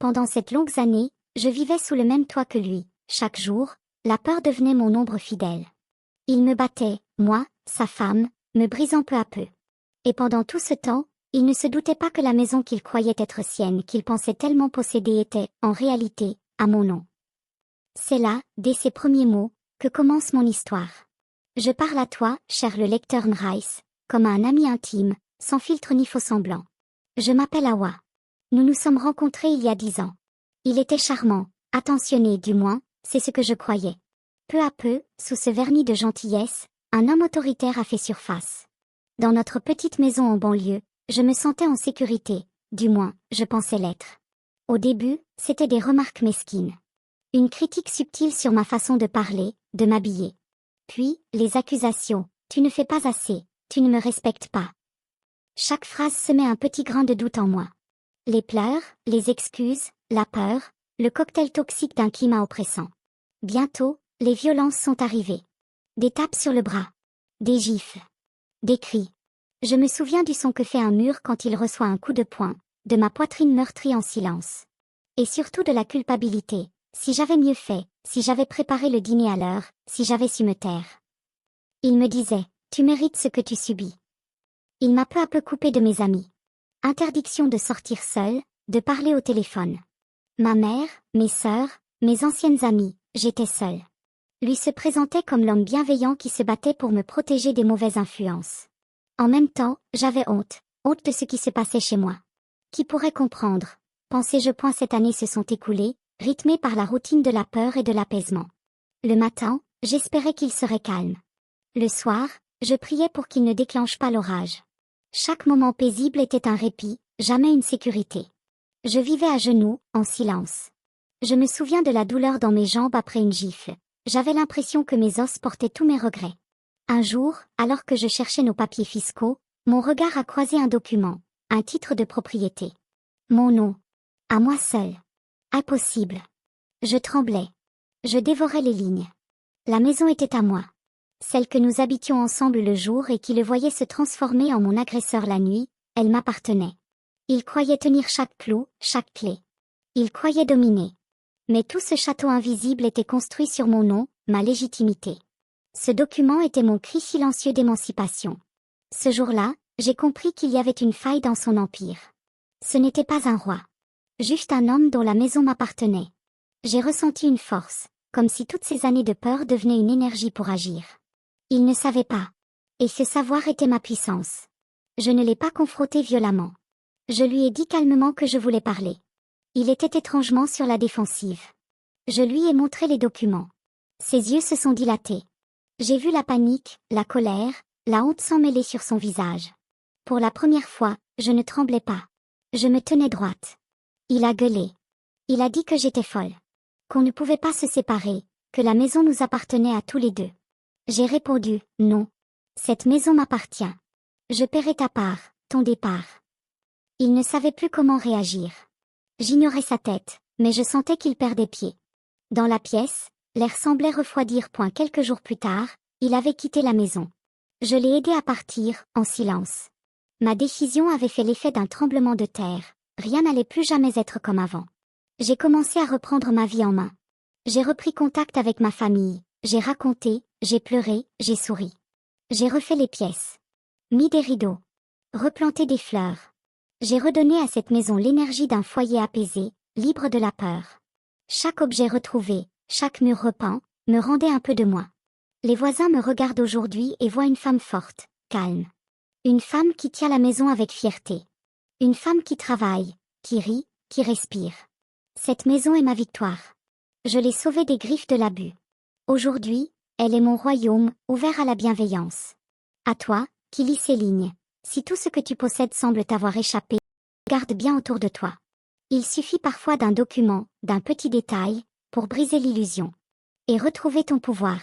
Pendant cette longue année, je vivais sous le même toit que lui. Chaque jour, la peur devenait mon ombre fidèle. Il me battait, moi, sa femme, me brisant peu à peu. Et pendant tout ce temps, il ne se doutait pas que la maison qu'il croyait être sienne, qu'il pensait tellement posséder était, en réalité, à mon nom. C'est là, dès ces premiers mots, que commence mon histoire. Je parle à toi, cher le lecteur Nrice, comme à un ami intime, sans filtre ni faux semblant. Je m'appelle Awa. Nous nous sommes rencontrés il y a 10 ans. Il était charmant, attentionné du moins, c'est ce que je croyais. Peu à peu, sous ce vernis de gentillesse, un homme autoritaire a fait surface. Dans notre petite maison en banlieue, je me sentais en sécurité, du moins, je pensais l'être. Au début, c'était des remarques mesquines. Une critique subtile sur ma façon de parler, de m'habiller. Puis, les accusations, tu ne fais pas assez, tu ne me respectes pas. Chaque phrase semait un petit grain de doute en moi. Les pleurs, les excuses, la peur, le cocktail toxique d'un climat oppressant. Bientôt, les violences sont arrivées. Des tapes sur le bras. Des gifles. Des cris. Je me souviens du son que fait un mur quand il reçoit un coup de poing, de ma poitrine meurtrie en silence. Et surtout de la culpabilité, si j'avais mieux fait, si j'avais préparé le dîner à l'heure, si j'avais su me taire. Il me disait, tu mérites ce que tu subis. Il m'a peu à peu coupé de mes amis. Interdiction de sortir seule, de parler au téléphone. Ma mère, mes sœurs, mes anciennes amies, j'étais seule. Lui se présentait comme l'homme bienveillant qui se battait pour me protéger des mauvaises influences. En même temps, j'avais honte de ce qui se passait chez moi. Qui pourrait comprendre? Pensais-je point cette année se sont écoulées, rythmées par la routine de la peur et de l'apaisement. Le matin, j'espérais qu'il serait calme. Le soir, je priais pour qu'il ne déclenche pas l'orage. Chaque moment paisible était un répit, jamais une sécurité. Je vivais à genoux, en silence. Je me souviens de la douleur dans mes jambes après une gifle. J'avais l'impression que mes os portaient tous mes regrets. Un jour, alors que je cherchais nos papiers fiscaux, mon regard a croisé un document, un titre de propriété. Mon nom. À moi seul. Impossible. Je tremblais. Je dévorais les lignes. La maison était à moi. Celle que nous habitions ensemble le jour et qui le voyait se transformer en mon agresseur la nuit, elle m'appartenait. Il croyait tenir chaque clou, chaque clé. Il croyait dominer. Mais tout ce château invisible était construit sur mon nom, ma légitimité. Ce document était mon cri silencieux d'émancipation. Ce jour-là, j'ai compris qu'il y avait une faille dans son empire. Ce n'était pas un roi. Juste un homme dont la maison m'appartenait. J'ai ressenti une force, comme si toutes ces années de peur devenaient une énergie pour agir. Il ne savait pas. Et ce savoir était ma puissance. Je ne l'ai pas confronté violemment. Je lui ai dit calmement que je voulais parler. Il était étrangement sur la défensive. Je lui ai montré les documents. Ses yeux se sont dilatés. J'ai vu la panique, la colère, la honte s'emmêler sur son visage. Pour la première fois, je ne tremblais pas. Je me tenais droite. Il a gueulé. Il a dit que j'étais folle. Qu'on ne pouvait pas se séparer, que la maison nous appartenait à tous les deux. J'ai répondu, non. Cette maison m'appartient. Je paierai ta part, ton départ. Il ne savait plus comment réagir. J'ignorais sa tête, mais je sentais qu'il perdait pied. Dans la pièce, l'air semblait refroidir. Quelques jours plus tard, il avait quitté la maison. Je l'ai aidé à partir, en silence. Ma décision avait fait l'effet d'un tremblement de terre. Rien n'allait plus jamais être comme avant. J'ai commencé à reprendre ma vie en main. J'ai repris contact avec ma famille. J'ai raconté, j'ai pleuré, j'ai souri. J'ai refait les pièces. Mis des rideaux. Replanté des fleurs. J'ai redonné à cette maison l'énergie d'un foyer apaisé, libre de la peur. Chaque objet retrouvé, chaque mur repeint, me rendait un peu de moi. Les voisins me regardent aujourd'hui et voient une femme forte, calme. Une femme qui tient la maison avec fierté. Une femme qui travaille, qui rit, qui respire. Cette maison est ma victoire. Je l'ai sauvée des griffes de l'abus. Aujourd'hui, elle est mon royaume, ouvert à la bienveillance. À toi, qui lis ces lignes, si tout ce que tu possèdes semble t'avoir échappé, garde bien autour de toi. Il suffit parfois d'un document, d'un petit détail, pour briser l'illusion. Et retrouver ton pouvoir.